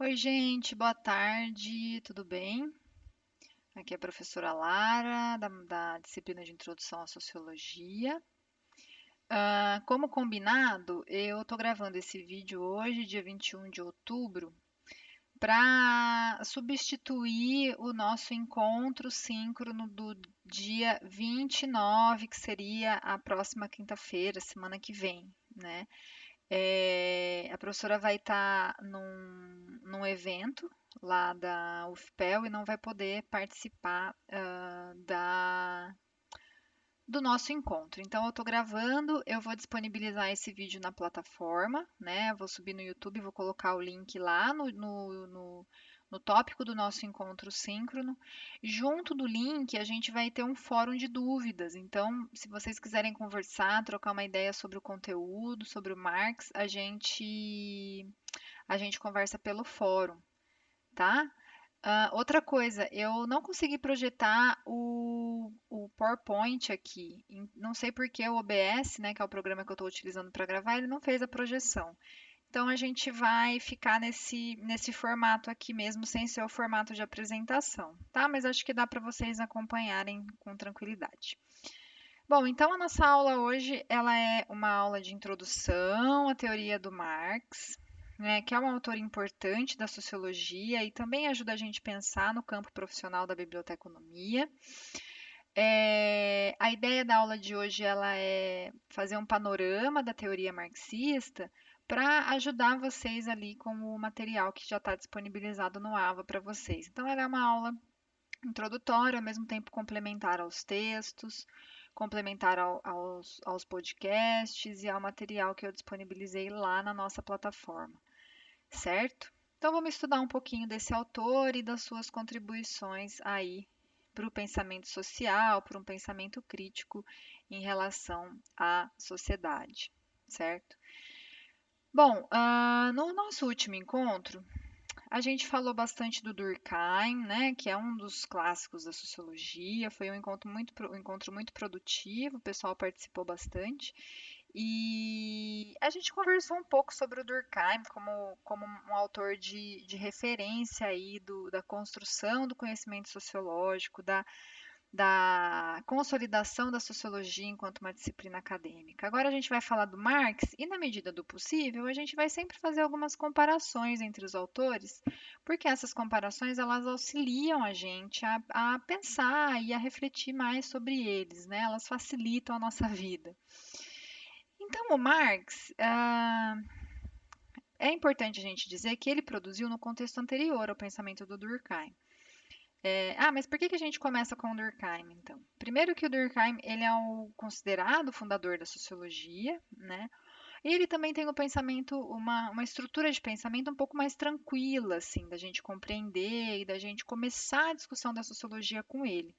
Oi, gente, boa tarde, tudo bem? Aqui é a professora Lara, da disciplina de Introdução à Sociologia. Como combinado, eu estou gravando esse vídeo hoje, dia 21 de outubro, para substituir o nosso encontro síncrono do dia 29, que seria a próxima quinta-feira, semana que vem, né? A professora vai estar num evento lá da UFPEL e não vai poder participar do nosso encontro. Então, eu estou gravando, eu vou disponibilizar esse vídeo na plataforma, né? Vou subir no YouTube, vou colocar o link lá no tópico do nosso encontro síncrono. Junto do link, a gente vai ter um fórum de dúvidas. Então, se vocês quiserem conversar, trocar uma ideia sobre o conteúdo, sobre o Marx, a gente conversa pelo fórum, tá? Outra coisa, eu não consegui projetar o PowerPoint aqui. Não sei por que o OBS, né, que é o programa que eu estou utilizando para gravar, ele não fez a projeção. Então a gente vai ficar nesse formato aqui mesmo, sem ser o formato de apresentação, tá? Mas acho que dá para vocês acompanharem com tranquilidade. Bom, então a nossa aula hoje, ela é uma aula de introdução à teoria do Marx, né, que é um autor importante da sociologia e também ajuda a gente a pensar no campo profissional da biblioteconomia. A ideia da aula de hoje, ela é fazer um panorama da teoria marxista para ajudar vocês ali com o material que já está disponibilizado no AVA para vocês. Então, ela é uma aula introdutória, ao mesmo tempo complementar aos textos, complementar aos podcasts e ao material que eu disponibilizei lá na nossa plataforma, certo? Então vamos estudar um pouquinho desse autor e das suas contribuições aí para o pensamento social, para um pensamento crítico em relação à sociedade, certo? Bom, no nosso último encontro, a gente falou bastante do Durkheim, né, que é um dos clássicos da sociologia. Foi um encontro muito produtivo, o pessoal participou bastante. E a gente conversou um pouco sobre o Durkheim como um autor de referência aí da construção do conhecimento sociológico, da consolidação da sociologia enquanto uma disciplina acadêmica. Agora a gente vai falar do Marx e, na medida do possível, a gente vai sempre fazer algumas comparações entre os autores, porque essas comparações elas auxiliam a gente a pensar e a refletir mais sobre eles, né? Elas facilitam a nossa vida. Então, o Marx, é importante a gente dizer que ele produziu no contexto anterior ao pensamento do Durkheim. Mas por que que a gente começa com o Durkheim, então? Primeiro que o Durkheim, ele é o considerado fundador da sociologia, né? E ele também tem o pensamento, uma estrutura de pensamento um pouco mais tranquila, assim, da gente compreender e da gente começar a discussão da sociologia com ele.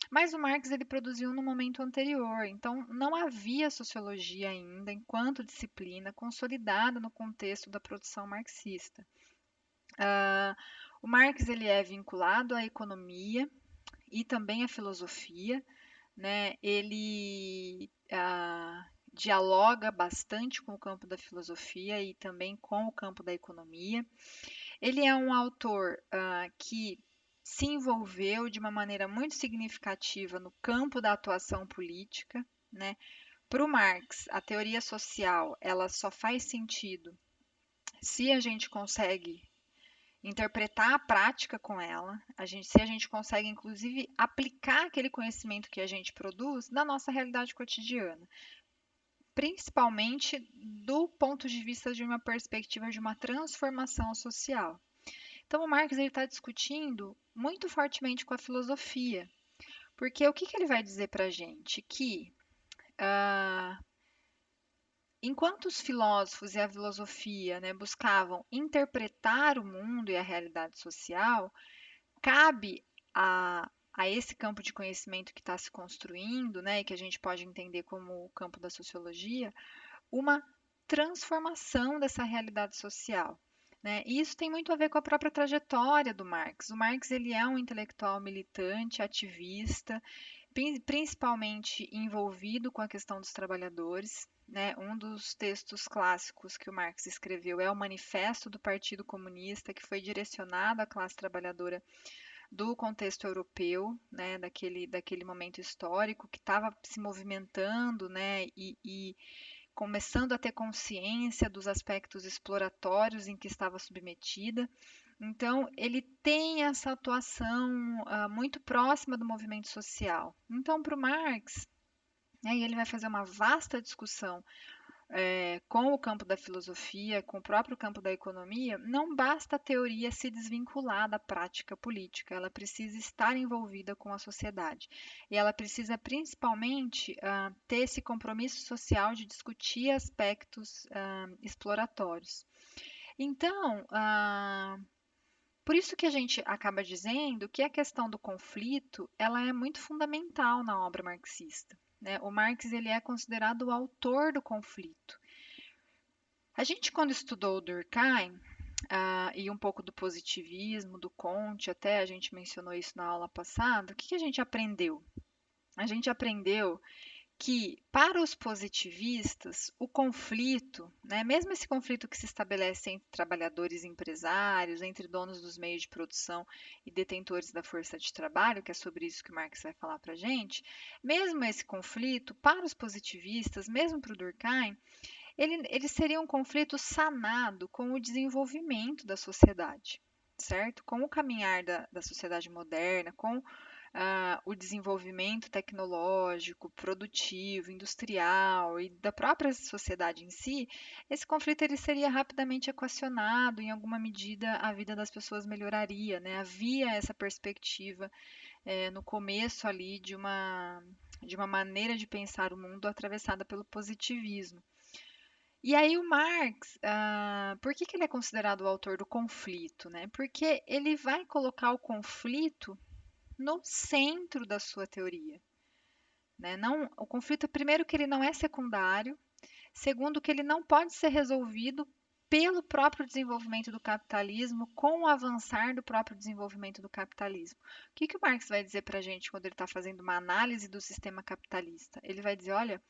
Mas o Marx, ele produziu no momento anterior, então não havia sociologia ainda, enquanto disciplina, consolidada no contexto da produção marxista. Ah, o Marx, ele é vinculado à economia, e também a filosofia, né? Ele dialoga bastante com o campo da filosofia e também com o campo da economia. Ele é um autor que se envolveu de uma maneira muito significativa no campo da atuação política, né? Para o Marx, a teoria social ela só faz sentido se a gente consegue interpretar a prática com ela, se a gente consegue, inclusive, aplicar aquele conhecimento que a gente produz na nossa realidade cotidiana, principalmente do ponto de vista de uma perspectiva de uma transformação social. Então, o Marx está discutindo muito fortemente com a filosofia, porque o que, que ele vai dizer para a gente? Que ah, enquanto os filósofos e a filosofia, né, buscavam interpretar o mundo e a realidade social, cabe a esse campo de conhecimento que está se construindo, né, e que a gente pode entender como o campo da sociologia, uma transformação dessa realidade social. Né? E isso tem muito a ver com a própria trajetória do Marx. O Marx ele é um intelectual militante, ativista, principalmente envolvido com a questão dos trabalhadores. né, um dos textos clássicos que o Marx escreveu é o Manifesto do Partido Comunista, que foi direcionado à classe trabalhadora do contexto europeu, né, daquele momento histórico que estava se movimentando, né, e começando a ter consciência dos aspectos exploratórios em que estava submetida. Então, ele tem essa atuação muito próxima do movimento social. Então, para o Marx, aí ele vai fazer uma vasta discussão com o campo da filosofia, com o próprio campo da economia, não basta a teoria se desvincular da prática política, ela precisa estar envolvida com a sociedade. E ela precisa principalmente ter esse compromisso social de discutir aspectos exploratórios. Então, por isso que a gente acaba dizendo que a questão do conflito, ela é muito fundamental na obra marxista, né? O Marx ele é considerado o autor do conflito. A gente, quando estudou o Durkheim, e um pouco do positivismo, do Comte, até a gente mencionou isso na aula passada, o que que a gente aprendeu? A gente aprendeu que, para os positivistas, o conflito, né, mesmo esse conflito que se estabelece entre trabalhadores e empresários, entre donos dos meios de produção e detentores da força de trabalho, que é sobre isso que o Marx vai falar para a gente, mesmo esse conflito, para os positivistas, mesmo para o Durkheim, ele seria um conflito sanado com o desenvolvimento da sociedade, certo? Com o caminhar da sociedade moderna, com o desenvolvimento tecnológico, produtivo, industrial e da própria sociedade em si, esse conflito ele seria rapidamente equacionado, em alguma medida a vida das pessoas melhoraria, né? Havia essa perspectiva no começo ali de uma maneira de pensar o mundo atravessada pelo positivismo. E aí o Marx, por que que ele é considerado o autor do conflito, né? Porque ele vai colocar o conflito no centro da sua teoria, né? Não, o conflito, primeiro, que ele não é secundário, segundo, que ele não pode ser resolvido pelo próprio desenvolvimento do capitalismo, com o avançar do próprio desenvolvimento do capitalismo. O que que o Marx vai dizer para a gente quando ele está fazendo uma análise do sistema capitalista? Ele vai dizer, olha,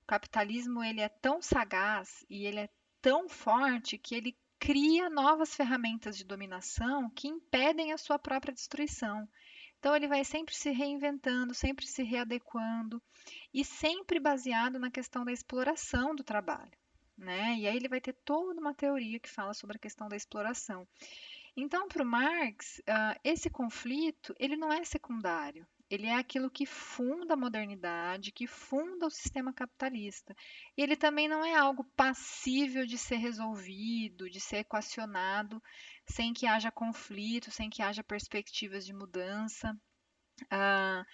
o capitalismo ele é tão sagaz e ele é tão forte que ele cria novas ferramentas de dominação que impedem a sua própria destruição. Então ele vai sempre se reinventando, sempre se readequando e sempre baseado na questão da exploração do trabalho, né? E aí ele vai ter toda uma teoria que fala sobre a questão da exploração. Então, para o Marx, esse conflito ele não é secundário. Ele é aquilo que funda a modernidade, que funda o sistema capitalista. E ele também não é algo passível de ser resolvido, de ser equacionado, sem que haja conflito, sem que haja perspectivas de mudança. Ah,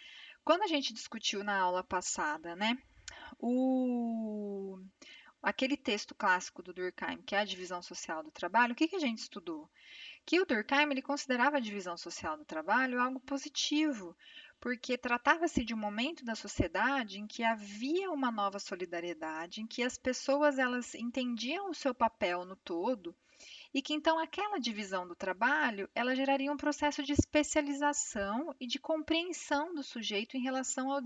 Quando a gente discutiu na aula passada, né, o, aquele texto clássico do Durkheim, que é a divisão social do trabalho, o que que a gente estudou? Que o Durkheim ele considerava a divisão social do trabalho algo positivo, porque tratava-se de um momento da sociedade em que havia uma nova solidariedade, em que as pessoas elas entendiam o seu papel no todo e que então aquela divisão do trabalho ela geraria um processo de especialização e de compreensão do sujeito em relação ao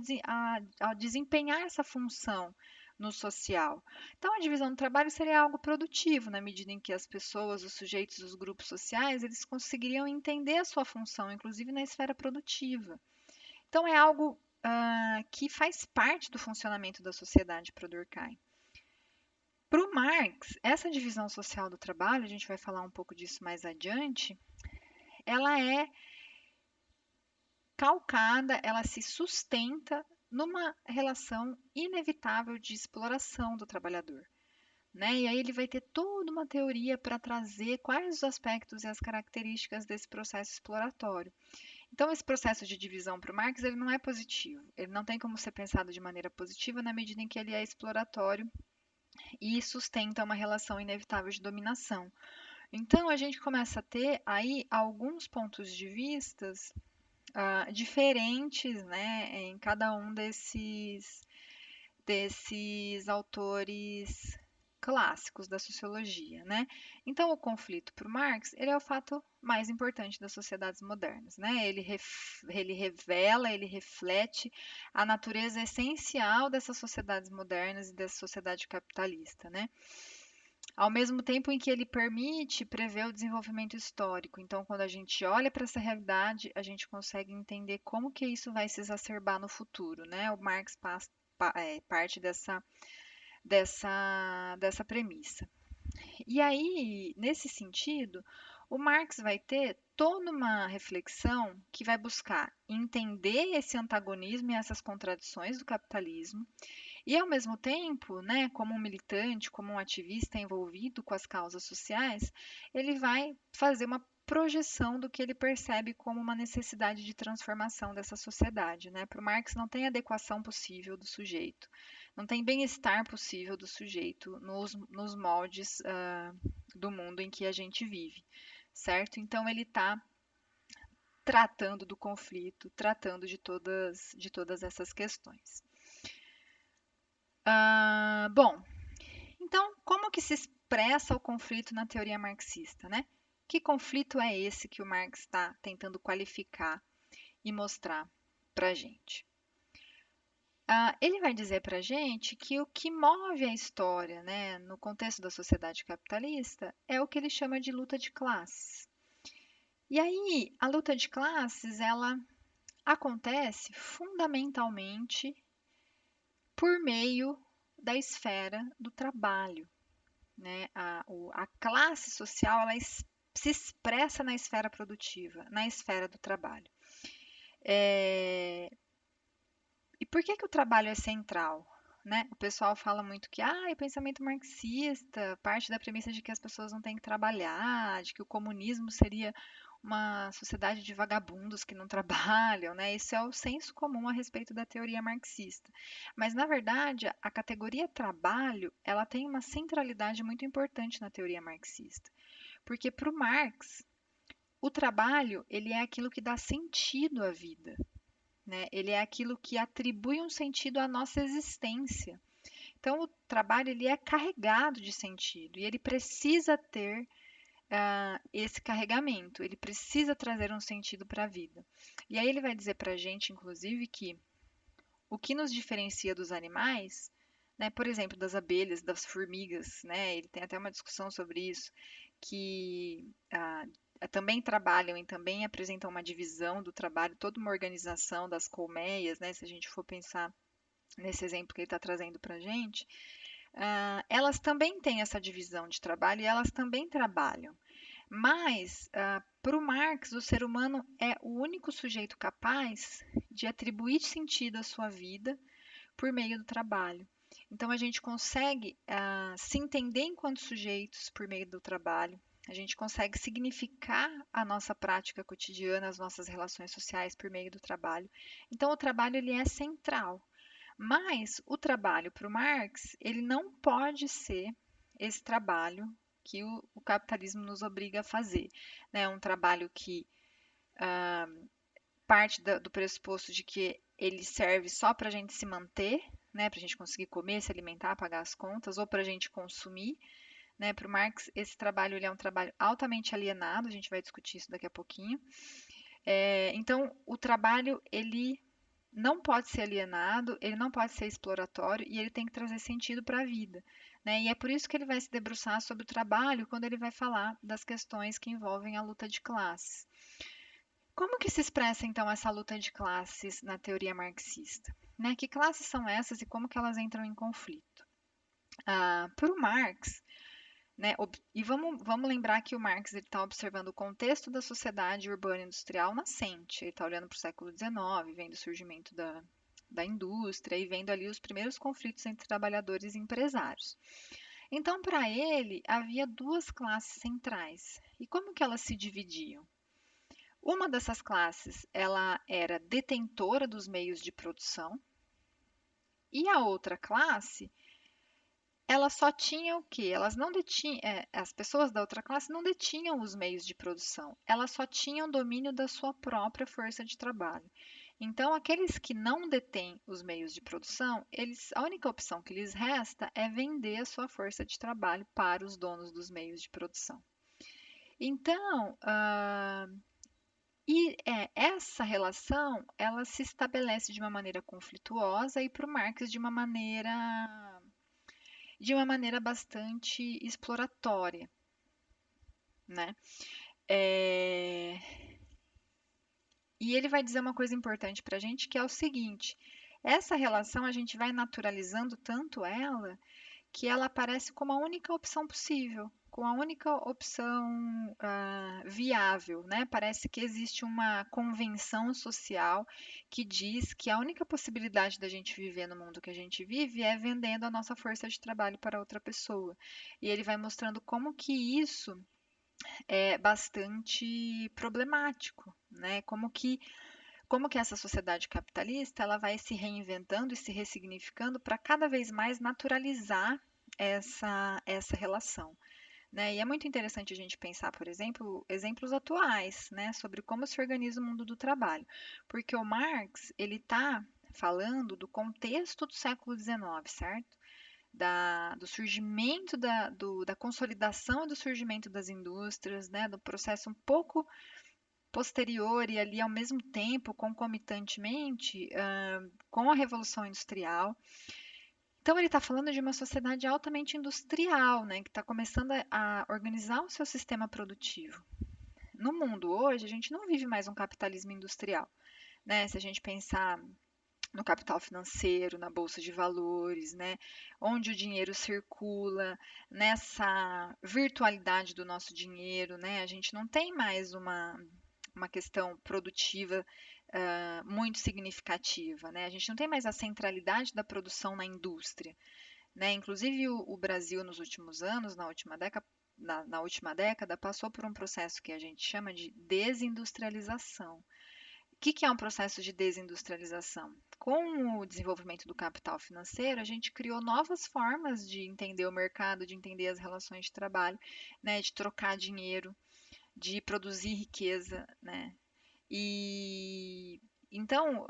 desempenhar essa função no social. Então, a divisão do trabalho seria algo produtivo, na medida em que as pessoas, os sujeitos, os grupos sociais, eles conseguiriam entender a sua função, inclusive na esfera produtiva. Então, é algo que faz parte do funcionamento da sociedade para Durkheim. Para o Marx, essa divisão social do trabalho, a gente vai falar um pouco disso mais adiante, ela é calcada, ela se sustenta numa relação inevitável de exploração do trabalhador. Né? E aí ele vai ter toda uma teoria para trazer quais os aspectos e as características desse processo exploratório. Então, esse processo de divisão para o Marx ele não é positivo. Ele não tem como ser pensado de maneira positiva na medida em que ele é exploratório e sustenta uma relação inevitável de dominação. Então, a gente começa a ter aí alguns pontos de vistas diferentes, né, em cada um desses autores clássicos da sociologia, né? Então, o conflito para o Marx, ele é o fato mais importante das sociedades modernas, né? Ele revela, ele reflete a natureza essencial dessas sociedades modernas e dessa sociedade capitalista, né? Ao mesmo tempo em que ele permite prever o desenvolvimento histórico. Então, quando a gente olha para essa realidade, a gente consegue entender como que isso vai se exacerbar no futuro, né? O Marx parte dessa premissa. E aí, nesse sentido, o Marx vai ter toda uma reflexão que vai buscar entender esse antagonismo e essas contradições do capitalismo, e ao mesmo tempo, né, como um militante, como um ativista envolvido com as causas sociais, ele vai fazer uma projeção do que ele percebe como uma necessidade de transformação dessa sociedade, né? Para o Marx não tem adequação possível do sujeito, não tem bem-estar possível do sujeito nos moldes do mundo em que a gente vive, certo? Então ele está tratando do conflito, tratando de todas essas questões. Bom, então, como que se expressa o conflito na teoria marxista, né? Que conflito é esse que o Marx está tentando qualificar e mostrar para a gente? Ele vai dizer para a gente que o que move a história, né, no contexto da sociedade capitalista, é o que ele chama de luta de classes. E aí, a luta de classes, ela acontece fundamentalmente por meio da esfera do trabalho, né? A classe social ela se expressa na esfera produtiva, na esfera do trabalho. É, E por que que o trabalho é central? Né? O pessoal fala muito que o pensamento marxista parte da premissa de que as pessoas não têm que trabalhar, de que o comunismo seria uma sociedade de vagabundos que não trabalham, né? Isso é o senso comum a respeito da teoria marxista. Mas, na verdade, a categoria trabalho, ela tem uma centralidade muito importante na teoria marxista. Porque para o Marx, o trabalho, ele é aquilo que dá sentido à vida, né? Ele é aquilo que atribui um sentido à nossa existência. Então, o trabalho ele é carregado de sentido e ele precisa ter esse carregamento, ele precisa trazer um sentido para a vida. E aí ele vai dizer para a gente, inclusive, que o que nos diferencia dos animais, né, por exemplo, das abelhas, das formigas, né, ele tem até uma discussão sobre isso, que também trabalham e também apresentam uma divisão do trabalho, toda uma organização das colmeias, né, se a gente for pensar nesse exemplo que ele está trazendo para a gente, elas também têm essa divisão de trabalho e elas também trabalham. Mas, para o Marx, o ser humano é o único sujeito capaz de atribuir sentido à sua vida por meio do trabalho. Então, a gente consegue se entender enquanto sujeitos por meio do trabalho, a gente consegue significar a nossa prática cotidiana, as nossas relações sociais por meio do trabalho. Então, o trabalho ele é central. Mas o trabalho para o Marx, ele não pode ser esse trabalho que o capitalismo nos obriga a fazer, né? Um trabalho que parte do pressuposto de que ele serve só para a gente se manter, né? Para a gente conseguir comer, se alimentar, pagar as contas, ou para a gente consumir, né? Para o Marx, esse trabalho ele é um trabalho altamente alienado, a gente vai discutir isso daqui a pouquinho. Então, o trabalho ele não pode ser alienado, ele não pode ser exploratório e ele tem que trazer sentido para a vida, né? E é por isso que ele vai se debruçar sobre o trabalho quando ele vai falar das questões que envolvem a luta de classes. Como que se expressa então essa luta de classes na teoria marxista? Né? Que classes são essas e como que elas entram em conflito? Para o Marx, né, e vamos lembrar que o Marx está observando o contexto da sociedade urbana industrial nascente. Ele está olhando para o século XIX, vendo o surgimento da indústria e vendo ali os primeiros conflitos entre trabalhadores e empresários. Então, para ele, havia duas classes centrais. E como que elas se dividiam? Uma dessas classes, ela era detentora dos meios de produção, e a outra classe, ela só tinha o quê? Elas não detinham, as pessoas da outra classe não detinham os meios de produção, elas só tinham domínio da sua própria força de trabalho. Então, aqueles que não detêm os meios de produção, a única opção que lhes resta é vender a sua força de trabalho para os donos dos meios de produção. Então, essa relação, ela se estabelece de uma maneira conflituosa e para o Marx de uma maneira bastante exploratória, né? É, E ele vai dizer uma coisa importante para a gente, que é o seguinte: essa relação a gente vai naturalizando tanto ela que ela aparece como a única opção possível, com a única opção viável, né? Parece que existe uma convenção social que diz que a única possibilidade da gente viver no mundo que a gente vive é vendendo a nossa força de trabalho para outra pessoa. E ele vai mostrando como que isso é bastante problemático, né? Como que essa sociedade capitalista ela vai se reinventando e se ressignificando para cada vez mais naturalizar essa relação, né? E é muito interessante a gente pensar, por exemplo, exemplos atuais, né, sobre como se organiza o mundo do trabalho, porque o Marx ele está falando do contexto do século XIX, certo? Do surgimento da consolidação e do surgimento das indústrias, né, do processo um pouco posterior e ali ao mesmo tempo, concomitantemente, com a Revolução Industrial. Então ele está falando de uma sociedade altamente industrial, né, que está começando a organizar o seu sistema produtivo. No mundo hoje, a gente não vive mais um capitalismo industrial, né? Se a gente pensar no capital financeiro, na bolsa de valores, né? Onde o dinheiro circula, nessa virtualidade do nosso dinheiro, né? A gente não tem mais uma questão produtiva muito significativa, né? A gente não tem mais a centralidade da produção na indústria, né? Inclusive o Brasil nos últimos anos, na última década, passou por um processo que a gente chama de desindustrialização. O que é um processo de desindustrialização? Com o desenvolvimento do capital financeiro, a gente criou novas formas de entender o mercado, de entender as relações de trabalho, né, de trocar dinheiro, de produzir riqueza, né? E então,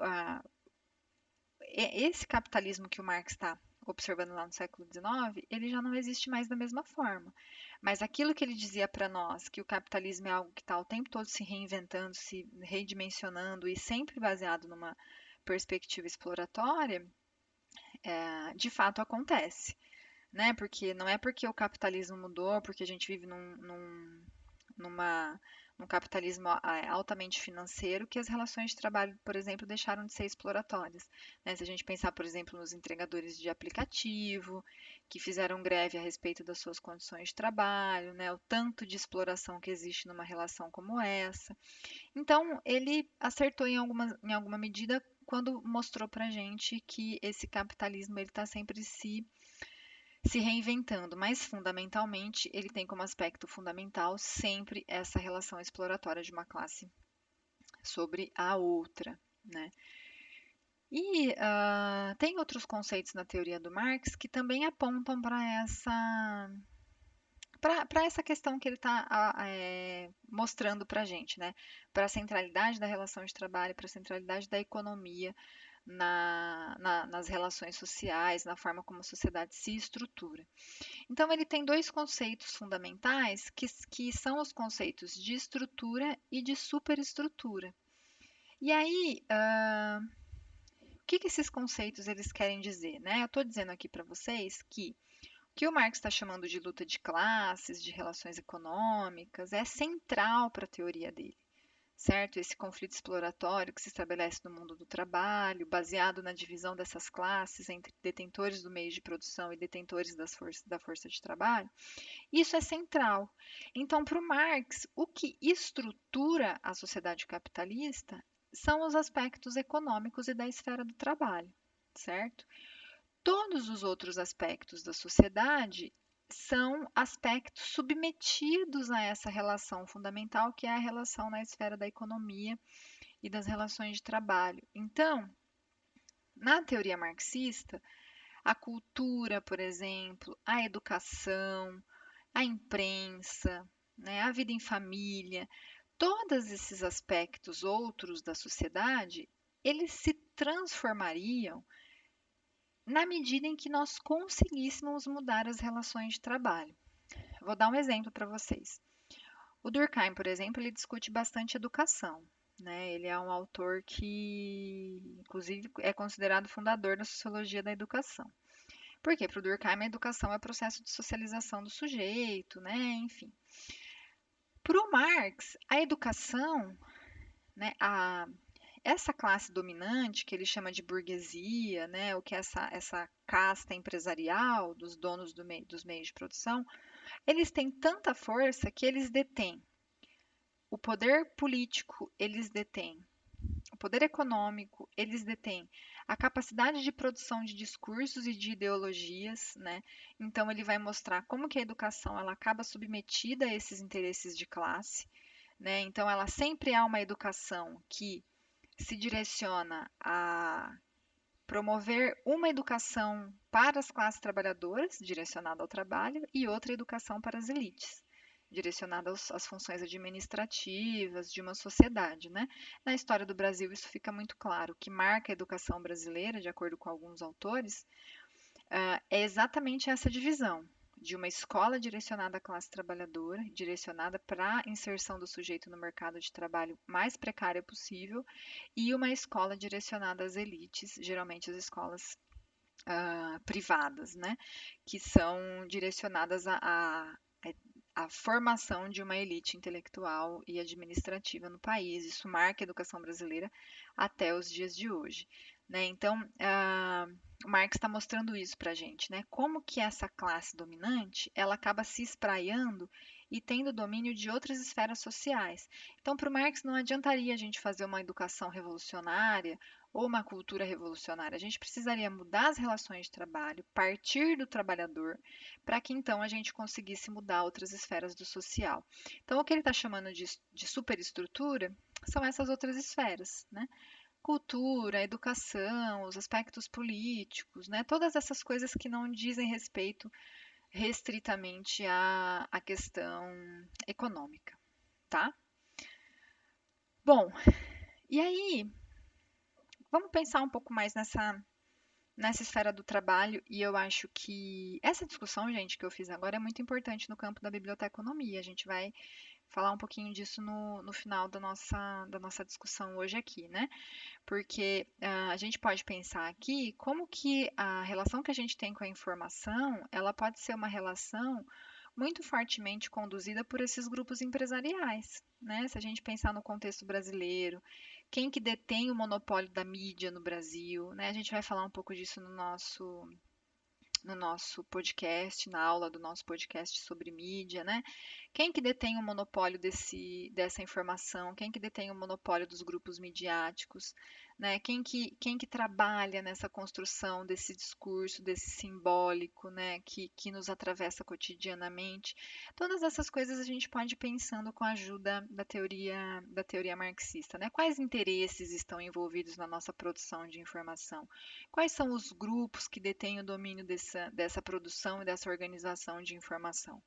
esse capitalismo que o Marx está observando lá no século XIX, ele já não existe mais da mesma forma. Mas aquilo que ele dizia para nós, que o capitalismo é algo que está o tempo todo se reinventando, se redimensionando e sempre baseado numa perspectiva exploratória, de fato acontece, né? Porque não é porque o capitalismo mudou, porque a gente vive numa, num capitalismo altamente financeiro, que as relações de trabalho, por exemplo, deixaram de ser exploratórias, né? Se a gente pensar, por exemplo, nos entregadores de aplicativo, que fizeram greve a respeito das suas condições de trabalho, né? O tanto de exploração que existe numa relação como essa. Então, ele acertou em alguma medida quando mostrou para gente que esse capitalismo ele está sempre se reinventando, mas fundamentalmente ele tem como aspecto fundamental sempre essa relação exploratória de uma classe sobre a outra, né? E tem outros conceitos na teoria do Marx que também apontam para essa questão que ele está mostrando para a gente, né? Para a centralidade da relação de trabalho, para a centralidade da economia nas relações sociais, na forma como a sociedade se estrutura. Então, ele tem dois conceitos fundamentais que são os conceitos de estrutura e de superestrutura. E aí, o que esses conceitos eles querem dizer, né? Eu estou dizendo aqui para vocês que o que o Marx está chamando de luta de classes, de relações econômicas, é central para a teoria dele, certo? Esse conflito exploratório que se estabelece no mundo do trabalho, baseado na divisão dessas classes entre detentores do meio de produção e detentores da força de trabalho, isso é central. Então, para o Marx, o que estrutura a sociedade capitalista são os aspectos econômicos e da esfera do trabalho, certo? Todos os outros aspectos da sociedade são aspectos submetidos a essa relação fundamental, que é a relação na esfera da economia e das relações de trabalho. Então, na teoria marxista, a cultura, por exemplo, a educação, a imprensa, né, a vida em família, todos esses aspectos outros da sociedade eles se transformariam na medida em que nós conseguíssemos mudar as relações de trabalho. Vou dar um exemplo para vocês. O Durkheim, por exemplo, ele discute bastante educação, né? Ele é um autor que, inclusive, é considerado fundador da sociologia da educação. Por quê? Para o Durkheim, a educação é o processo de socialização do sujeito, né? Enfim. Para o Marx, a educação, né, essa classe dominante, que ele chama de burguesia, né, o que é essa casta empresarial dos donos dos meios de produção, eles têm tanta força que eles detêm o poder político, eles detêm o poder econômico, eles detêm a capacidade de produção de discursos e de ideologias, né? Então ele vai mostrar como que a educação ela acaba submetida a esses interesses de classe, né? Então ela sempre há uma educação que se direciona a promover uma educação para as classes trabalhadoras, direcionada ao trabalho, e outra educação para as elites, direcionada às funções administrativas de uma sociedade, né? Na história do Brasil, isso fica muito claro. O que marca a educação brasileira, de acordo com alguns autores, é exatamente essa divisão de uma escola direcionada à classe trabalhadora, direcionada para a inserção do sujeito no mercado de trabalho mais precária possível, e uma escola direcionada às elites, geralmente as escolas privadas, né, que são direcionadas à formação de uma elite intelectual e administrativa no país. Isso marca a educação brasileira até os dias de hoje. Né? Então, o Marx está mostrando isso para a gente, né? Como que essa classe dominante ela acaba se espraiando e tendo domínio de outras esferas sociais. Então, para o Marx não adiantaria a gente fazer uma educação revolucionária ou uma cultura revolucionária. A gente precisaria mudar as relações de trabalho, partir do trabalhador, para que então a gente conseguisse mudar outras esferas do social. Então, o que ele está chamando de superestrutura são essas outras esferas, né? Cultura, educação, os aspectos políticos, né? Todas essas coisas que não dizem respeito restritamente à questão econômica, tá? Bom, e aí, vamos pensar um pouco mais nessa esfera do trabalho, e eu acho que essa discussão, gente, que eu fiz agora é muito importante no campo da biblioteconomia. A gente vai falar um pouquinho disso no final da nossa discussão hoje aqui, né? Porque a gente pode pensar aqui como que a relação que a gente tem com a informação, ela pode ser uma relação muito fortemente conduzida por esses grupos empresariais, né? Se a gente pensar no contexto brasileiro, quem que detém o monopólio da mídia no Brasil, né? A gente vai falar um pouco disso no nosso podcast, na aula do nosso podcast sobre mídia, né? Quem que detém o monopólio dessa informação? Quem que detém o monopólio dos grupos midiáticos? Né? Quem que trabalha nessa construção desse discurso, desse simbólico, né? Que nos atravessa cotidianamente? Todas essas coisas a gente pode ir pensando com a ajuda da teoria marxista, né? Quais interesses estão envolvidos na nossa produção de informação? Quais são os grupos que detêm o domínio dessa produção e dessa organização de informação?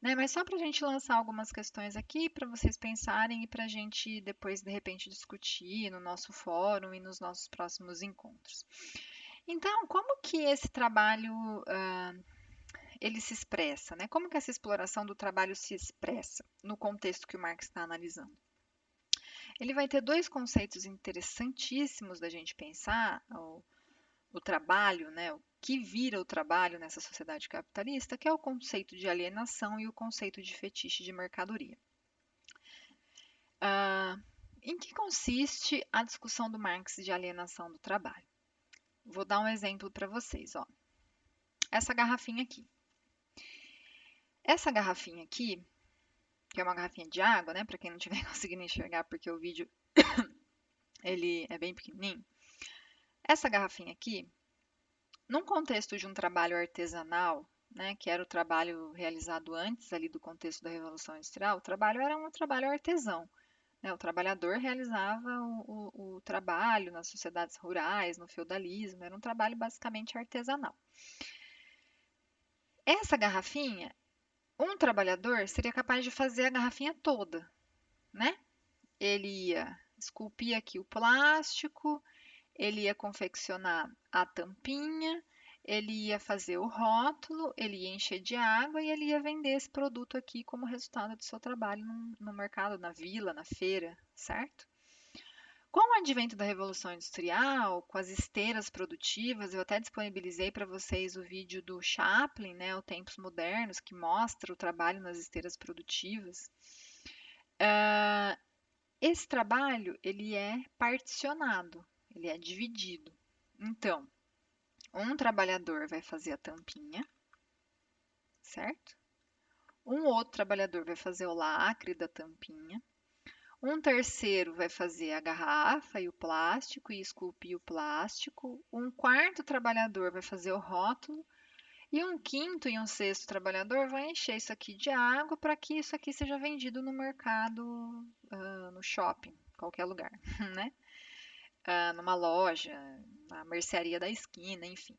Né? Mas só para a gente lançar algumas questões aqui para vocês pensarem e para a gente depois, de repente, discutir no nosso fórum e nos nossos próximos encontros. Então, como que esse trabalho ele se expressa? Né? Como que essa exploração do trabalho se expressa no contexto que o Marx está analisando? Ele vai ter dois conceitos interessantíssimos da gente pensar, o trabalho, né, o que vira o trabalho nessa sociedade capitalista, que é o conceito de alienação e o conceito de fetiche de mercadoria. Ah, em que consiste a discussão do Marx de alienação do trabalho? Vou dar um exemplo para vocês. Ó. Essa garrafinha aqui. Essa garrafinha aqui, que é uma garrafinha de água, né, para quem não estiver conseguindo enxergar, porque o vídeo ele é bem pequenininho. Essa garrafinha aqui, num contexto de um trabalho artesanal, né, que era o trabalho realizado antes ali do contexto da Revolução Industrial, o trabalho era um trabalho artesão. Né, o trabalhador realizava o trabalho nas sociedades rurais, no feudalismo, era um trabalho basicamente artesanal. Essa garrafinha, um trabalhador seria capaz de fazer a garrafinha toda, né? Ele ia esculpir aqui o plástico, ele ia confeccionar a tampinha, ele ia fazer o rótulo, ele ia encher de água e ele ia vender esse produto aqui como resultado do seu trabalho no mercado, na vila, na feira, certo? Com o advento da Revolução Industrial, com as esteiras produtivas, eu até disponibilizei para vocês o vídeo do Chaplin, né, o Tempos Modernos, que mostra o trabalho nas esteiras produtivas. Esse trabalho, ele é particionado, ele é dividido. Então, um trabalhador vai fazer a tampinha, certo? Um outro trabalhador vai fazer o lacre da tampinha. Um terceiro vai fazer a garrafa e o plástico e esculpir o plástico. Um quarto trabalhador vai fazer o rótulo. E um quinto e um sexto trabalhador vai encher isso aqui de água para que isso aqui seja vendido no mercado, no shopping, qualquer lugar, né? Numa loja, na mercearia da esquina, enfim.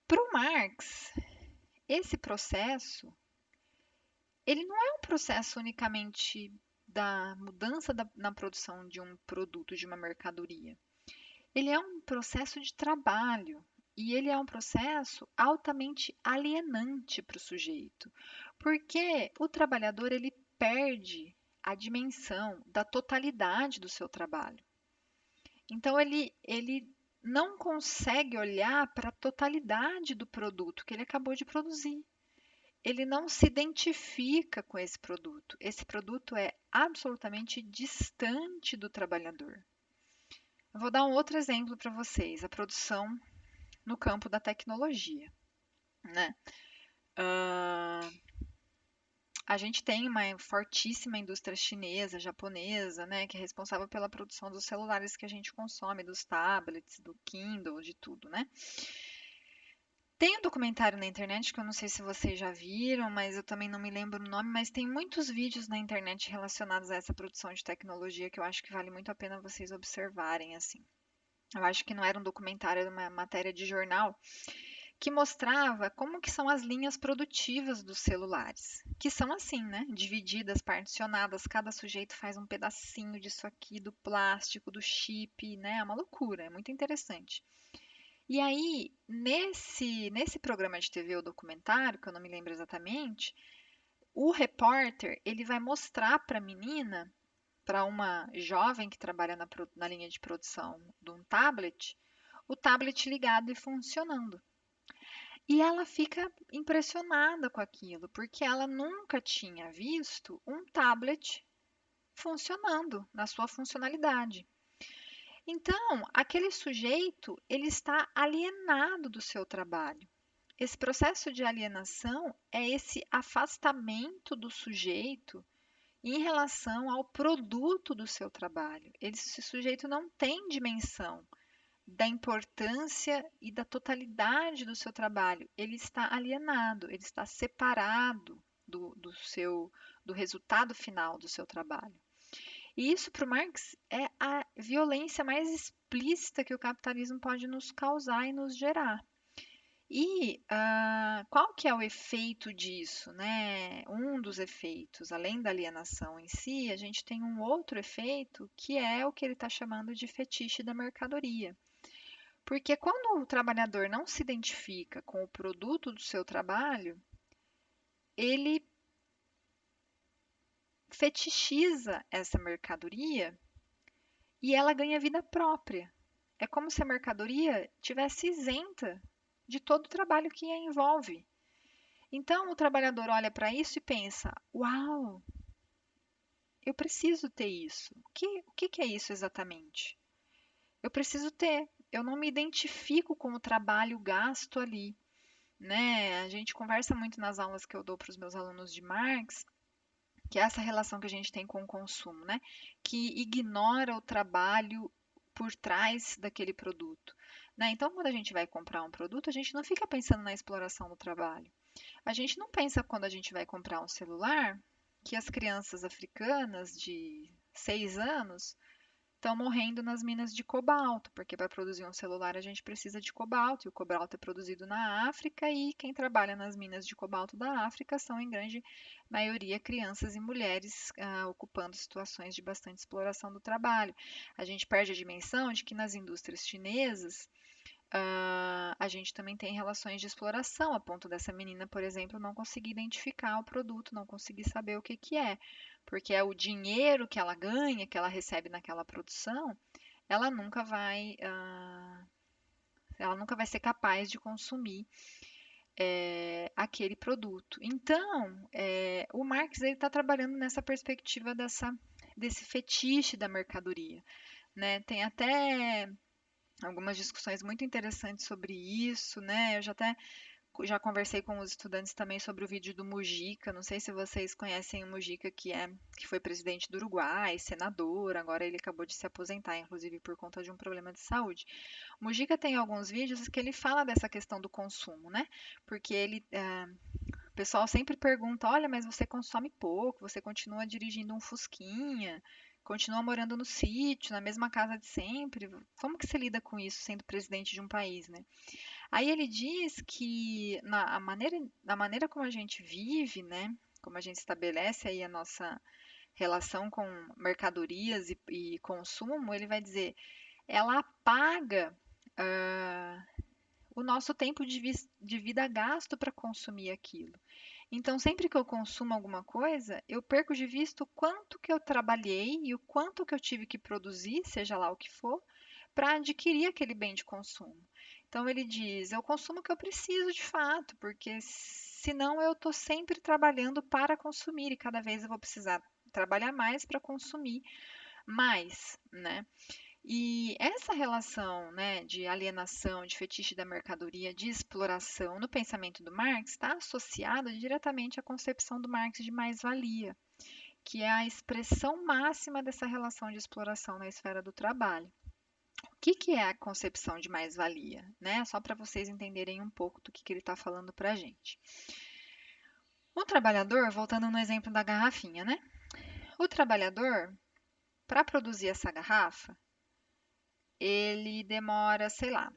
Para o Marx, esse processo, ele não é um processo unicamente da mudança na produção de um produto, de uma mercadoria. Ele é um processo de trabalho e ele é um processo altamente alienante para o sujeito, porque o trabalhador ele perde a dimensão da totalidade do seu trabalho. Então ele não consegue olhar para a totalidade do produto que ele acabou de produzir. Ele não se identifica com esse produto. Esse produto é absolutamente distante do trabalhador. Eu vou dar um outro exemplo para vocês, a produção no campo da tecnologia, né? A gente tem uma fortíssima indústria chinesa, japonesa, né, que é responsável pela produção dos celulares que a gente consome, dos tablets, do Kindle, de tudo, né? Tem um documentário na internet que eu não sei se vocês já viram, mas eu também não me lembro o nome, mas tem muitos vídeos na internet relacionados a essa produção de tecnologia que eu acho que vale muito a pena vocês observarem, assim. Eu acho que não era um documentário, era uma matéria de jornal que mostrava como que são as linhas produtivas dos celulares, que são assim, né? Divididas, particionadas, cada sujeito faz um pedacinho disso aqui, do plástico, do chip, né? É uma loucura, é muito interessante. E aí, nesse programa de TV ou documentário, que eu não me lembro exatamente, o repórter, ele vai mostrar para a menina, para uma jovem que trabalha na linha de produção de um tablet, o tablet ligado e funcionando. E ela fica impressionada com aquilo, porque ela nunca tinha visto um tablet funcionando na sua funcionalidade. Então, aquele sujeito, ele está alienado do seu trabalho. Esse processo de alienação é esse afastamento do sujeito em relação ao produto do seu trabalho. Esse sujeito não tem dimensão da importância e da totalidade do seu trabalho. Ele está alienado, ele está separado do resultado final do seu trabalho. E isso para o Marx é a violência mais explícita que o capitalismo pode nos causar e nos gerar. E qual que é o efeito disso, né? Um dos efeitos, além da alienação em si, a gente tem um outro efeito que é o que ele está chamando de fetiche da mercadoria. Porque quando o trabalhador não se identifica com o produto do seu trabalho, ele fetichiza essa mercadoria e ela ganha vida própria. É como se a mercadoria tivesse isenta de todo o trabalho que a envolve. Então o trabalhador olha para isso e pensa: Uau, eu preciso ter isso. O que é isso exatamente? Eu preciso ter. Eu não me identifico com o trabalho gasto ali, né? A gente conversa muito nas aulas que eu dou para os meus alunos de Marx, que é essa relação que a gente tem com o consumo, né? Que ignora o trabalho por trás daquele produto, né? Então, quando a gente vai comprar um produto, a gente não fica pensando na exploração do trabalho. A gente não pensa quando a gente vai comprar um celular que as crianças africanas de 6 anos estão morrendo nas minas de cobalto, porque para produzir um celular a gente precisa de cobalto, e o cobalto é produzido na África, e quem trabalha nas minas de cobalto da África são, em grande maioria, crianças e mulheres ocupando situações de bastante exploração do trabalho. A gente perde a dimensão de que nas indústrias chinesas a gente também tem relações de exploração, a ponto dessa menina, por exemplo, não conseguir identificar o produto, não conseguir saber o que que é, porque é o dinheiro que ela ganha, que ela recebe naquela produção, ela nunca vai, ela nunca vai ser capaz de consumir aquele produto. Então, o Marx ele está trabalhando nessa perspectiva desse fetiche da mercadoria, né? Tem até algumas discussões muito interessantes sobre isso, né? Eu já conversei com os estudantes também sobre o vídeo do Mujica. Não sei se vocês conhecem o Mujica, que foi presidente do Uruguai, senador, agora ele acabou de se aposentar, inclusive por conta de um problema de saúde. O Mujica tem alguns vídeos que ele fala dessa questão do consumo, né? Porque o pessoal sempre pergunta: olha, mas você consome pouco, você continua dirigindo um Fusquinha, continua morando no sítio, na mesma casa de sempre. Como que você lida com isso sendo presidente de um país, né? Aí ele diz que na maneira como a gente vive, né? Como a gente estabelece aí a nossa relação com mercadorias e consumo, ele vai dizer, ela apaga ah, o nosso tempo de vida gasto para consumir aquilo. Então, sempre que eu consumo alguma coisa, eu perco de vista o quanto que eu trabalhei e o quanto que eu tive que produzir, seja lá o que for, para adquirir aquele bem de consumo. Então, ele diz: eu consumo o que eu preciso de fato, porque senão eu estou sempre trabalhando para consumir e cada vez eu vou precisar trabalhar mais para consumir mais, né? E essa relação, né, de alienação, de fetiche da mercadoria, de exploração no pensamento do Marx está associada diretamente à concepção do Marx de mais-valia, que é a expressão máxima dessa relação de exploração na esfera do trabalho. O que que é a concepção de mais-valia, né? Só para vocês entenderem um pouco do que ele está falando para a gente. O trabalhador, voltando no exemplo da garrafinha, né? O trabalhador, para produzir essa garrafa, ele demora, sei lá,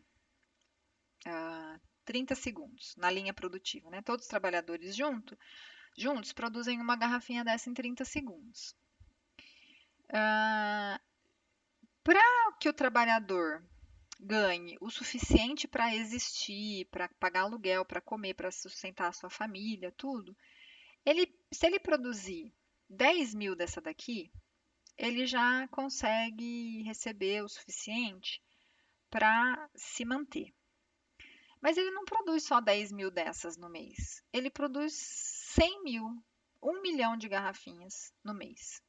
30 segundos na linha produtiva, né? Todos os trabalhadores juntos produzem uma garrafinha dessa em 30 segundos. Para que o trabalhador ganhe o suficiente para existir, para pagar aluguel, para comer, para sustentar a sua família, tudo, se ele produzir 10.000 dessa daqui, ele já consegue receber o suficiente para se manter. Mas ele não produz só 10.000 dessas no mês. Ele produz 100.000, 1 milhão de garrafinhas no mês.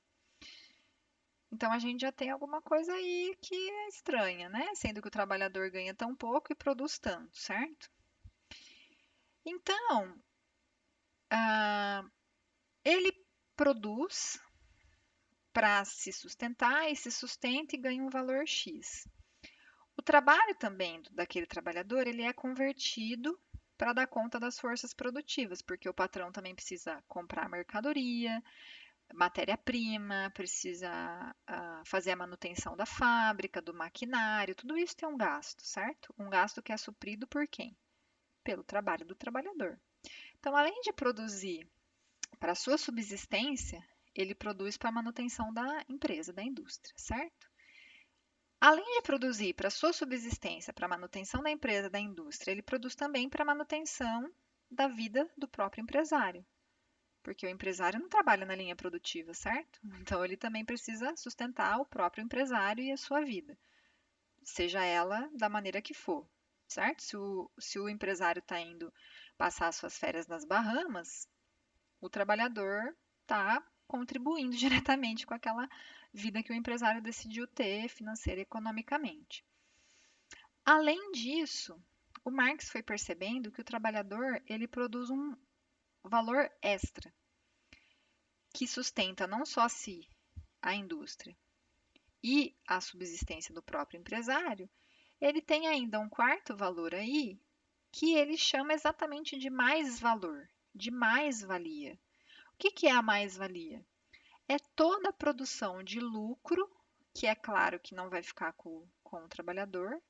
Então a gente já tem alguma coisa aí que é estranha, né? Sendo que o trabalhador ganha tão pouco e produz tanto, certo? Então, ele produz para se sustentar e se sustenta e ganha um valor X. O trabalho também daquele trabalhador, ele é convertido para dar conta das forças produtivas, porque o patrão também precisa comprar mercadoria, matéria-prima, precisa fazer a manutenção da fábrica, do maquinário, tudo isso tem um gasto, certo? Um gasto que é suprido por quem? Pelo trabalho do trabalhador. Então, além de produzir para a sua subsistência, ele produz para a manutenção da empresa, da indústria, certo? Além de produzir para sua subsistência, para a manutenção da empresa, da indústria, ele produz também para a manutenção da vida do próprio empresário, porque o empresário não trabalha na linha produtiva, certo? Então ele também precisa sustentar o próprio empresário e a sua vida, seja ela da maneira que for, certo? Se o empresário está indo passar suas férias nas Bahamas, o trabalhador está contribuindo diretamente com aquela vida que o empresário decidiu ter financeira e economicamente. Além disso, o Marx foi percebendo que o trabalhador ele produz um valor extra que sustenta não só a si, a indústria e a subsistência do próprio empresário, ele tem ainda um quarto valor aí que ele chama exatamente de mais valor, de mais-valia. O que que é a mais-valia? É toda a produção de lucro que é claro que não vai ficar com o trabalhador,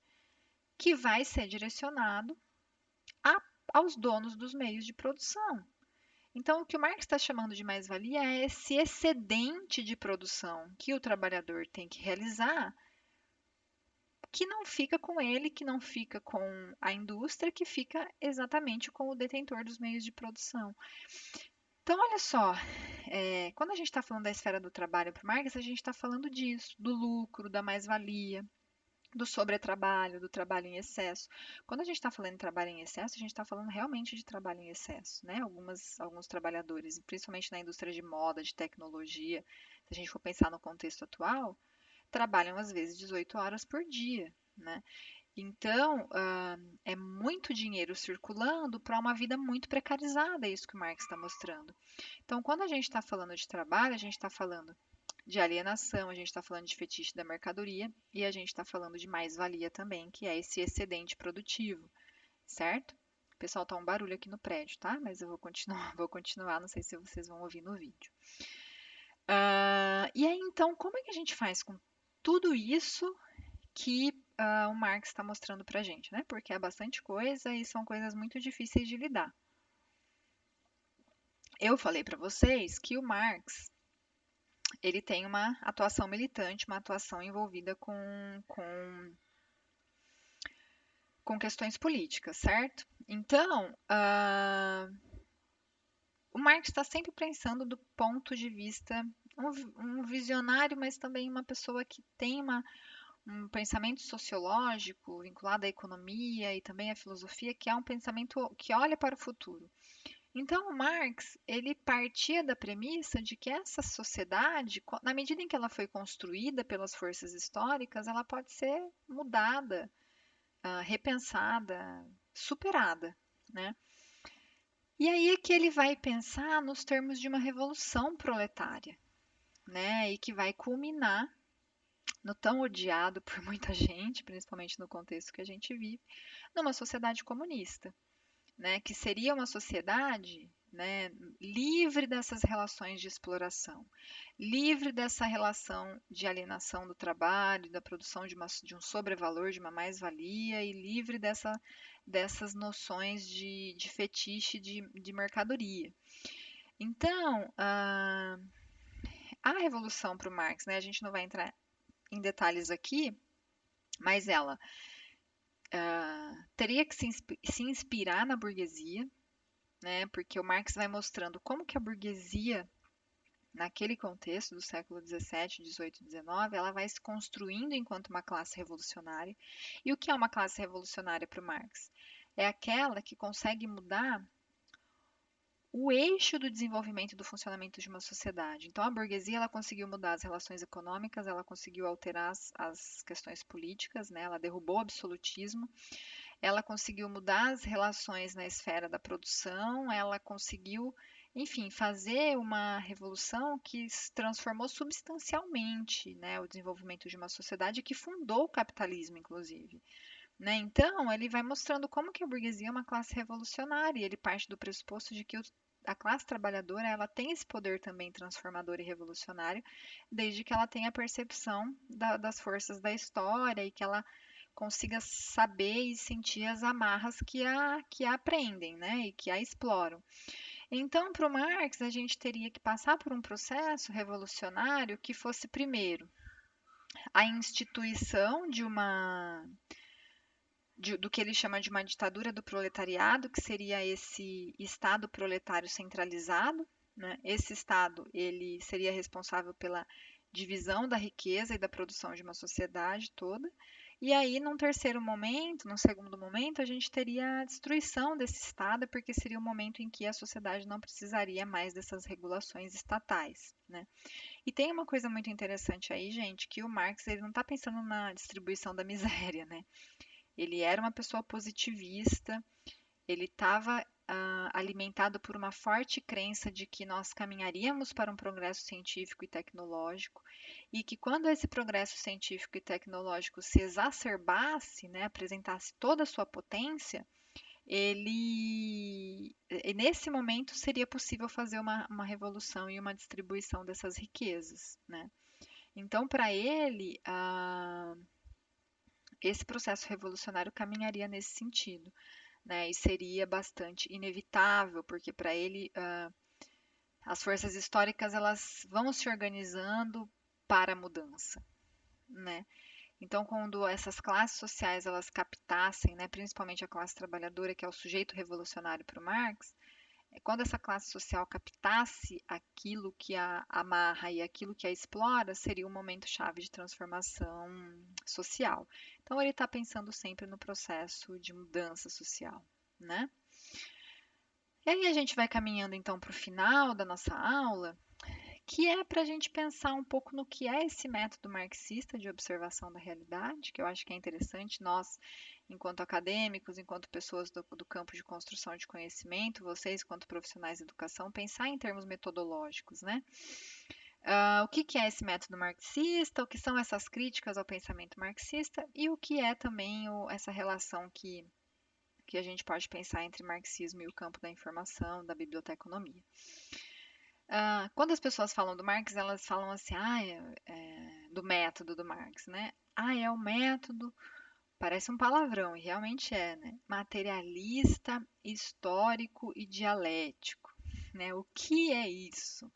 que vai ser direcionado a- aos donos dos meios de produção. Então, o que o Marx está chamando de mais-valia é esse excedente de produção que o trabalhador tem que realizar, que não fica com ele, que não fica com a indústria, que fica exatamente com o detentor dos meios de produção. Então, olha só, quando a gente está falando da esfera do trabalho para o Marx, a gente está falando disso, do lucro, da mais-valia, do sobretrabalho, do trabalho em excesso. Quando a gente está falando em trabalho em excesso, a gente está falando realmente de trabalho em excesso, né? Alguns trabalhadores, principalmente na indústria de moda, de tecnologia, se a gente for pensar no contexto atual, trabalham às vezes 18 horas por dia, né? Então, é muito dinheiro circulando para uma vida muito precarizada, é isso que o Marx está mostrando. Então, quando a gente está falando de trabalho, a gente está falando de alienação, a gente está falando de fetiche da mercadoria e a gente está falando de mais-valia também, que é esse excedente produtivo, certo? O pessoal tá um barulho aqui no prédio, tá? Mas eu vou continuar, vou continuar, não sei se vocês vão ouvir no vídeo. E aí, então, como é que a gente faz com tudo isso que o Marx está mostrando pra gente, né? Porque é bastante coisa e são coisas muito difíceis de lidar. Eu falei para vocês que o Marx ele tem uma atuação militante, uma atuação envolvida com questões políticas, certo? Então, o Marx está sempre pensando do ponto de vista, um visionário, mas também uma pessoa que tem um pensamento sociológico vinculado à economia e também à filosofia, que é um pensamento que olha para o futuro. Então, o Marx, ele partia da premissa de que essa sociedade, na medida em que ela foi construída pelas forças históricas, ela pode ser mudada, repensada, superada, né? E aí é que ele vai pensar nos termos de uma revolução proletária, né? E que vai culminar no tão odiado por muita gente, principalmente no contexto que a gente vive, numa sociedade comunista, né, que seria uma sociedade, né, livre dessas relações de exploração, livre dessa relação de alienação do trabalho, da produção de um sobrevalor, de uma mais-valia, e livre dessas noções de fetiche de mercadoria. Então, a revolução para o Marx, né, a gente não vai entrar em detalhes aqui, mas ela teria que se inspirar na burguesia, né? Porque o Marx vai mostrando como que a burguesia, naquele contexto do século XVII, XVIII, XIX, ela vai se construindo enquanto uma classe revolucionária. E o que é uma classe revolucionária para o Marx? É aquela que consegue mudar o eixo do desenvolvimento e do funcionamento de uma sociedade. Então, a burguesia ela conseguiu mudar as relações econômicas, ela conseguiu alterar as questões políticas, né? Ela derrubou o absolutismo, ela conseguiu mudar as relações na esfera da produção, ela conseguiu, enfim, fazer uma revolução que transformou substancialmente, né, o desenvolvimento de uma sociedade que fundou o capitalismo, inclusive. Né? Então, ele vai mostrando como que a burguesia é uma classe revolucionária, e ele parte do pressuposto de que a classe trabalhadora ela tem esse poder também transformador e revolucionário, desde que ela tenha a percepção das forças da história e que ela consiga saber e sentir as amarras que a aprendem, né, e que a exploram. Então, para o Marx, a gente teria que passar por um processo revolucionário que fosse, primeiro, a instituição do que ele chama de uma ditadura do proletariado, que seria esse Estado proletário centralizado, né? Esse Estado ele seria responsável pela divisão da riqueza e da produção de uma sociedade toda. E aí, num terceiro momento, num segundo momento, a gente teria a destruição desse Estado, porque seria o momento em que a sociedade não precisaria mais dessas regulações estatais, né? E tem uma coisa muito interessante aí, gente, que o Marx ele não está pensando na distribuição da miséria, né? Ele era uma pessoa positivista, ele estava alimentado por uma forte crença de que nós caminharíamos para um progresso científico e tecnológico e que quando esse progresso científico e tecnológico se exacerbasse, né, apresentasse toda a sua potência, nesse momento seria possível fazer uma revolução e uma distribuição dessas riquezas, né? Então, para ele, esse processo revolucionário caminharia nesse sentido, né? E seria bastante inevitável, porque para ele as forças históricas elas vão se organizando para a mudança, né? Então, quando essas classes sociais elas captassem, né, principalmente a classe trabalhadora, que é o sujeito revolucionário para o Marx, quando essa classe social captasse aquilo que a amarra e aquilo que a explora, seria um momento chave de transformação social. Então, ele está pensando sempre no processo de mudança social, né? E aí a gente vai caminhando então para o final da nossa aula, que é para a gente pensar um pouco no que é esse método marxista de observação da realidade, que eu acho que é interessante nós, enquanto acadêmicos, enquanto pessoas do campo de construção de conhecimento, vocês, enquanto profissionais de educação, pensar em termos metodológicos, né? O que que é esse método marxista, o que são essas críticas ao pensamento marxista e o que é também essa relação que a gente pode pensar entre marxismo e o campo da informação, da biblioteconomia. Quando as pessoas falam do Marx, elas falam assim, do método do Marx, né? É o método, parece um palavrão, e realmente é, né? Materialista, histórico e dialético, né? O que é isso?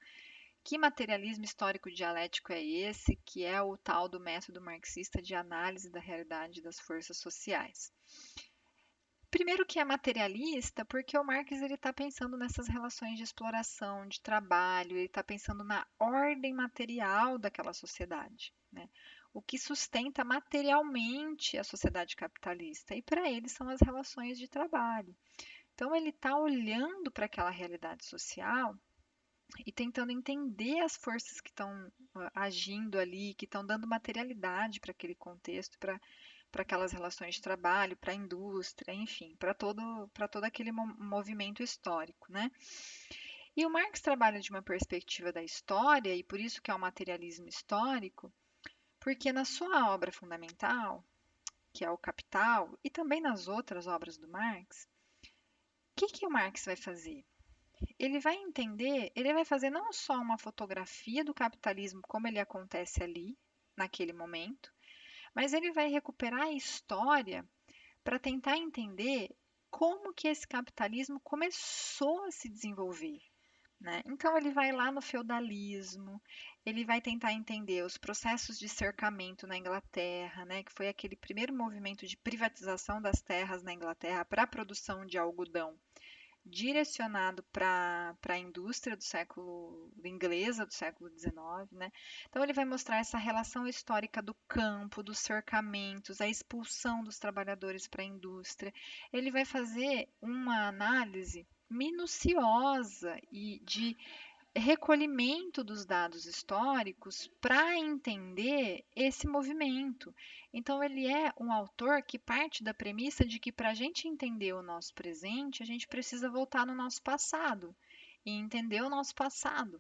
Que materialismo histórico dialético é esse, que é o tal do método marxista de análise da realidade das forças sociais? Primeiro que é materialista, porque o Marx ele está pensando nessas relações de exploração, de trabalho, ele está pensando na ordem material daquela sociedade, né? O que sustenta materialmente a sociedade capitalista. E para ele são as relações de trabalho. Então ele está olhando para aquela realidade social e tentando entender as forças que estão agindo ali, que estão dando materialidade para aquele contexto, para aquelas relações de trabalho, para a indústria, enfim, para todo aquele movimento histórico, né? E o Marx trabalha de uma perspectiva da história, e por isso que é o materialismo histórico, porque na sua obra fundamental, que é o Capital, e também nas outras obras do Marx, o que que o Marx vai fazer? Ele vai entender, ele vai fazer não só uma fotografia do capitalismo como ele acontece ali, naquele momento, mas ele vai recuperar a história para tentar entender como que esse capitalismo começou a se desenvolver, né? Então ele vai lá no feudalismo, ele vai tentar entender os processos de cercamento na Inglaterra, né, que foi aquele primeiro movimento de privatização das terras na Inglaterra para a produção de algodão direcionado para a indústria do século inglesa do século XIX, né? Então ele vai mostrar essa relação histórica do campo, dos cercamentos, a expulsão dos trabalhadores para a indústria. Ele vai fazer uma análise minuciosa e de recolhimento dos dados históricos para entender esse movimento. Então, ele é um autor que parte da premissa de que para a gente entender o nosso presente, a gente precisa voltar no nosso passado e entender o nosso passado,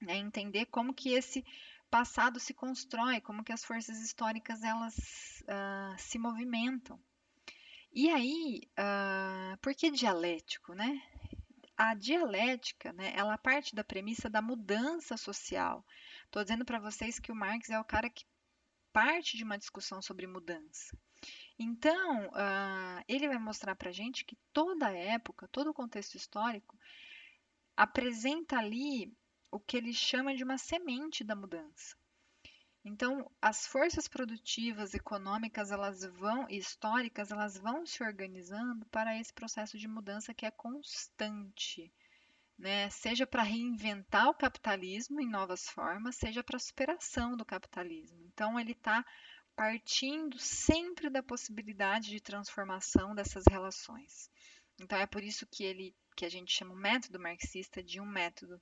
né? Entender como que esse passado se constrói, como que as forças históricas elas se movimentam. E aí, por que dialético, né? A dialética, né, ela parte da premissa da mudança social. Estou dizendo para vocês que o Marx é o cara que parte de uma discussão sobre mudança. Então, ele vai mostrar para a gente que toda época, todo o contexto histórico, apresenta ali o que ele chama de uma semente da mudança. Então, as forças produtivas, econômicas, elas vão, e históricas, elas vão se organizando para esse processo de mudança que é constante, né? Seja para reinventar o capitalismo em novas formas, seja para a superação do capitalismo. Então, ele está partindo sempre da possibilidade de transformação dessas relações. Então, é por isso que a gente chama o método marxista de um método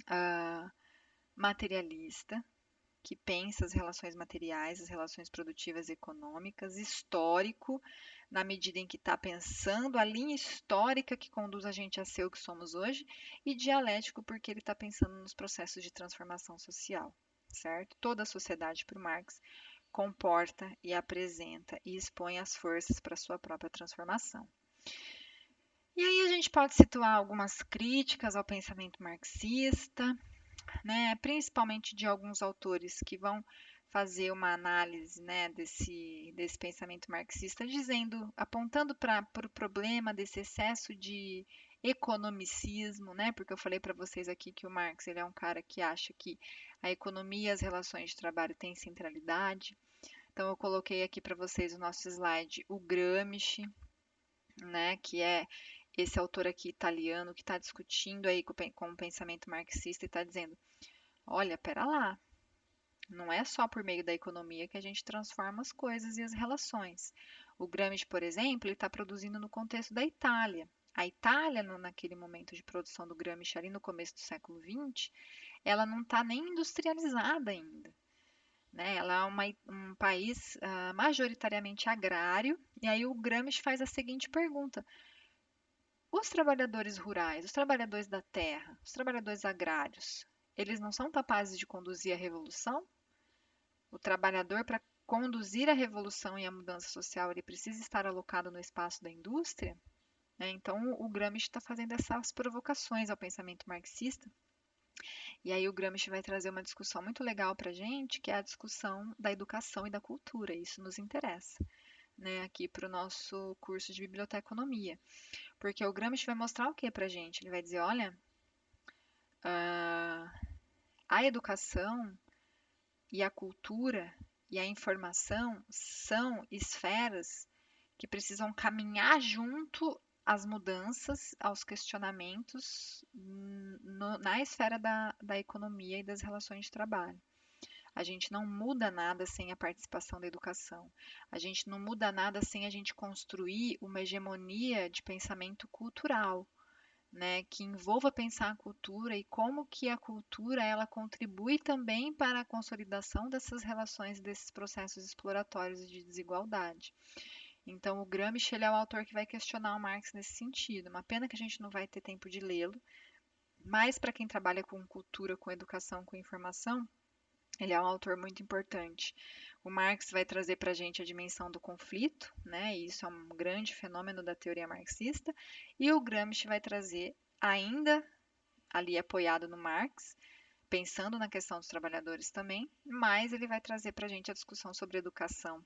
ah, materialista, que pensa as relações materiais, as relações produtivas e econômicas, histórico, na medida em que está pensando a linha histórica que conduz a gente a ser o que somos hoje, e dialético, porque ele está pensando nos processos de transformação social, certo? Toda a sociedade, para o Marx, comporta e apresenta e expõe as forças para sua própria transformação. E aí a gente pode situar algumas críticas ao pensamento marxista, né, principalmente de alguns autores que vão fazer uma análise, né, desse pensamento marxista, dizendo, apontando para o pro problema desse excesso de economicismo, né, porque eu falei para vocês aqui que o Marx ele é um cara que acha que a economia e as relações de trabalho têm centralidade. Então eu coloquei aqui para vocês o nosso slide, o Gramsci, né, que é esse autor aqui italiano que está discutindo aí com o pensamento marxista e está dizendo, olha, pera lá, não é só por meio da economia que a gente transforma as coisas e as relações. O Gramsci, por exemplo, ele está produzindo no contexto da Itália. A Itália, naquele momento de produção do Gramsci, ali no começo do século XX, ela não está nem industrializada ainda. Né? Ela é um país majoritariamente agrário, e aí o Gramsci faz a seguinte pergunta: os trabalhadores rurais, os trabalhadores da terra, os trabalhadores agrários, eles não são capazes de conduzir a revolução? O trabalhador, para conduzir a revolução e a mudança social, ele precisa estar alocado no espaço da indústria? Né? Então, o Gramsci está fazendo essas provocações ao pensamento marxista. E aí, o Gramsci vai trazer uma discussão muito legal para a gente, que é a discussão da educação e da cultura. Isso nos interessa, né, aqui para o nosso curso de biblioteconomia. Porque o Gramsci vai mostrar o que para a gente? Ele vai dizer: olha, ah, a educação e a cultura e a informação são esferas que precisam caminhar junto às mudanças, aos questionamentos na esfera da economia e das relações de trabalho. A gente não muda nada sem a participação da educação. A gente não muda nada sem a gente construir uma hegemonia de pensamento cultural, né, que envolva pensar a cultura e como que a cultura ela contribui também para a consolidação dessas relações, desses processos exploratórios e de desigualdade. Então, o Gramsci ele é o autor que vai questionar o Marx nesse sentido. Uma pena que a gente não vai ter tempo de lê-lo, mas para quem trabalha com cultura, com educação, com informação, ele é um autor muito importante. O Marx vai trazer para a gente a dimensão do conflito, né? E isso é um grande fenômeno da teoria marxista. E o Gramsci vai trazer, ainda ali apoiado no Marx, pensando na questão dos trabalhadores também, mas ele vai trazer para a gente a discussão sobre educação,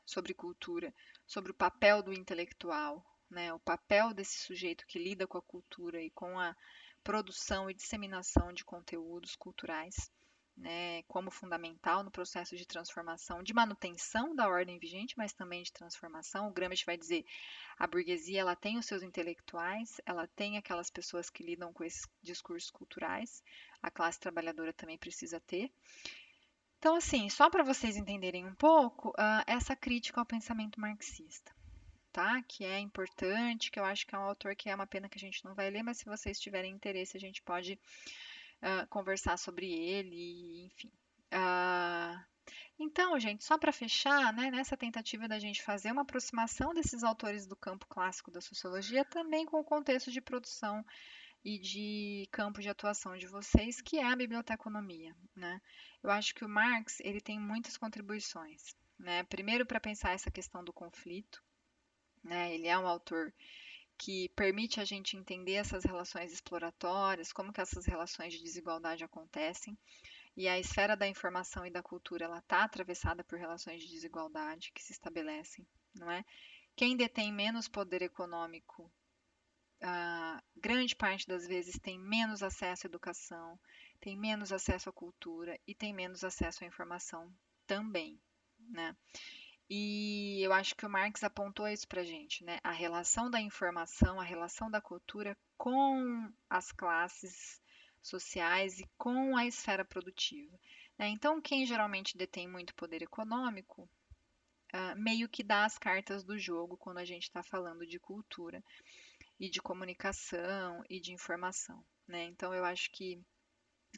sobre cultura, sobre o papel do intelectual, né? O papel desse sujeito que lida com a cultura e com a produção e disseminação de conteúdos culturais, né, como fundamental no processo de transformação, de manutenção da ordem vigente, mas também de transformação. O Gramsci vai dizer, a burguesia ela tem os seus intelectuais, ela tem aquelas pessoas que lidam com esses discursos culturais, a classe trabalhadora também precisa ter. Então, assim, só para vocês entenderem um pouco, essa crítica ao pensamento marxista, tá? Que é importante, que eu acho que é um autor que é uma pena que a gente não vai ler, mas se vocês tiverem interesse, a gente pode conversar sobre ele, enfim. Ah, então, gente, só para fechar, né, nessa tentativa da gente fazer uma aproximação desses autores do campo clássico da sociologia também com o contexto de produção e de campo de atuação de vocês, que é a biblioteconomia, né? Eu acho que o Marx, ele tem muitas contribuições, né? Primeiro para pensar essa questão do conflito, né? Ele é um autor que permite a gente entender essas relações exploratórias, como que essas relações de desigualdade acontecem, e a esfera da informação e da cultura, ela está atravessada por relações de desigualdade que se estabelecem, não é? Quem detém menos poder econômico grande parte das vezes tem menos acesso à educação, tem menos acesso à cultura e tem menos acesso à informação também, né? E eu acho que o Marx apontou isso para a gente, né? A relação da informação, a relação da cultura com as classes sociais e com a esfera produtiva, né? Então, quem geralmente detém muito poder econômico, meio que dá as cartas do jogo quando a gente está falando de cultura e de comunicação e de informação, né? Então, eu acho que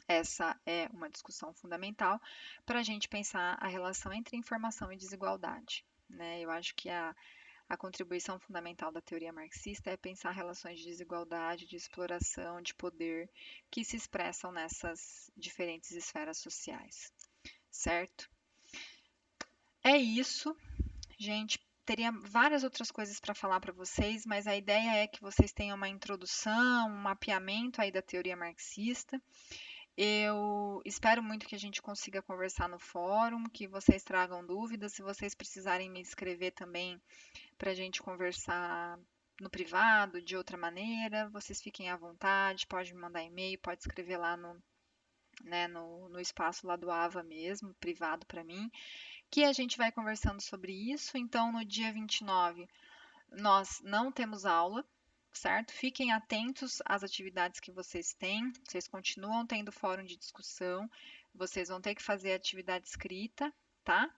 essa é uma discussão fundamental para a gente pensar a relação entre informação e desigualdade, né? Eu acho que a contribuição fundamental da teoria marxista é pensar relações de desigualdade, de exploração, de poder que se expressam nessas diferentes esferas sociais, certo? É isso. Gente, teria várias outras coisas para falar para vocês, mas a ideia é que vocês tenham uma introdução, um mapeamento aí da teoria marxista Eu espero muito que a gente consiga conversar no fórum, que vocês tragam dúvidas. Se vocês precisarem me escrever também para a gente conversar no privado, de outra maneira, vocês fiquem à vontade. Pode me mandar e-mail, pode escrever lá no, né, no espaço lá do Ava mesmo, privado para mim, que a gente vai conversando sobre isso. Então, no dia 29, nós não temos aula, certo? Fiquem atentos às atividades que vocês têm. Vocês continuam tendo fórum de discussão. Vocês vão ter que fazer atividade escrita, tá?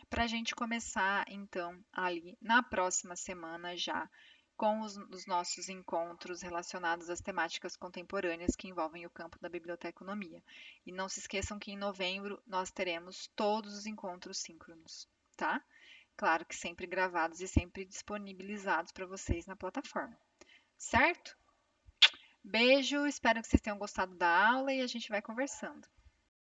Para a gente começar, então, ali na próxima semana já com os nossos encontros relacionados às temáticas contemporâneas que envolvem o campo da biblioteconomia. E não se esqueçam que em novembro nós teremos todos os encontros síncronos, tá? Claro que sempre gravados e sempre disponibilizados para vocês na plataforma, certo? Beijo, espero que vocês tenham gostado da aula e a gente vai conversando.